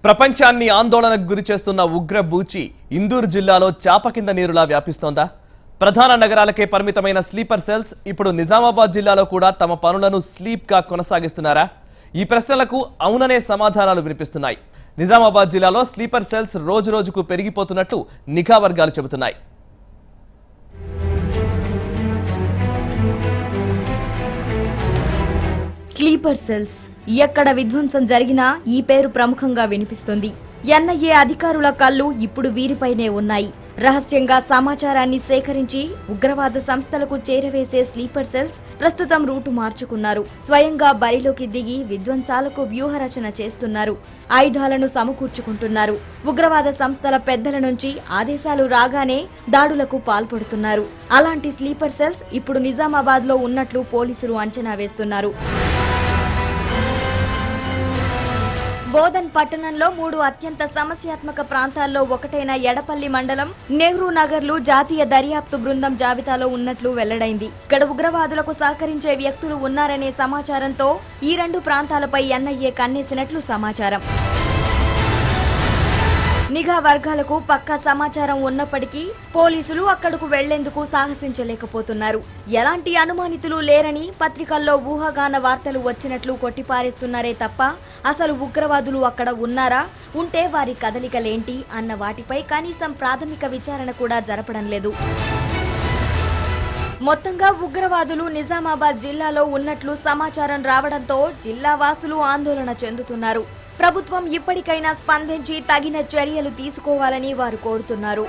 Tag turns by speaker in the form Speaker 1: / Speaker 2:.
Speaker 1: ప్రపంచాన్ని ఆందోళనకు గురి చేస్తున్న ఉగ్ర బూచి ఇందూరు జిల్లాలో చాప కింద నీరులా వ్యాపిస్తోందా? ప్రధాన నగరాలకే పరిమితమైన స్లీపర్ సెల్స్ ఇప్పుడు నిజామాబాద్ జిల్లాలో కూడా తమ పనులను స్లీప్ గా కొనసాగిస్తున్నారా? ఈ ప్రశ్నలకు అవుననే సమాధానాలు వినిపిస్తున్నాయి. నిజామాబాద్ జిల్లాలో స్లీపర్ సెల్స్ రోజురోజుకు పెరిగిపోతున్నట్లు నిఘా వర్గాలు చెబుతున్నాయి.
Speaker 2: స్లీపర్ సెల్స్ ఎక్కడ విధ్వంసం జరిగినా ఈ పేరు ప్రముఖంగా వినిపిస్తుంది. ఎన్ఐఏ అధికారుల కళ్ళు ఇప్పుడు వీరిపైనే ఉన్నాయి. రహస్యంగా సమాచారాన్ని సేకరించి ఉగ్రవాద సంస్థలకు చేరవేసే స్లీపర్ సెల్స్ ప్రస్తుతం రూటు మార్చుకున్నారు. స్వయంగా బరిలోకి దిగి విధ్వంసాలకు వ్యూహరచన చేస్తున్నారు. ఆయుధాలను సమకూర్చుకుంటున్నారు. ఉగ్రవాద సంస్థల పెద్దల నుంచి ఆదేశాలు రాగానే దాడులకు పాల్పడుతున్నారు. అలాంటి స్లీపర్ సెల్స్ ఇప్పుడు నిజామాబాద్ లో ఉన్నట్లు పోలీసులు అంచనా వేస్తున్నారు. బోధన్ పట్టణంలో 3 అత్యంత సమస్యాత్మక ప్రాంతాల్లో ఒకటైన ఎడపల్లి మండలం నెహ్రూ నగర్లు జాతీయ దర్యాప్తు బృందం జాబితాలో ఉన్నట్లు వెల్లడైంది. ఇక్కడ ఉగ్రవాదులకు సహకరించే వ్యక్తులు ఉన్నారనే సమాచారంతో ఈ 2 ప్రాంతాలపై ఎన్ఐఏ కన్నేసినట్లు సమాచారం. నిఘా వర్గాలకు పక్కా సమాచారం ఉన్నప్పటికీ పోలీసులు అక్కడకు వెళ్లేందుకు సాహసించలేకపోతున్నారు. ఎలాంటి అనుమానితులు లేరని పత్రికల్లో ఊహాగాన వార్తలు వచ్చినట్లు కొట్టిపారేస్తున్నారే తప్ప అసలు ఉగ్రవాదులు అక్కడ ఉన్నారా, ఉంటే వారి కదలికలేంటి అన్న వాటిపై కనీసం ప్రాథమిక విచారణ కూడా జరపడం లేదు. మొత్తంగా ఉగ్రవాదులు నిజామాబాద్ జిల్లాలో ఉన్నట్లు సమాచారం రావడంతో జిల్లా వాసులు ఆందోళన చెందుతున్నారు. ప్రభుత్వం ఇప్పటికైనా స్పందించి తగిన చర్యలు తీసుకోవాలని వారు కోరుతున్నారు.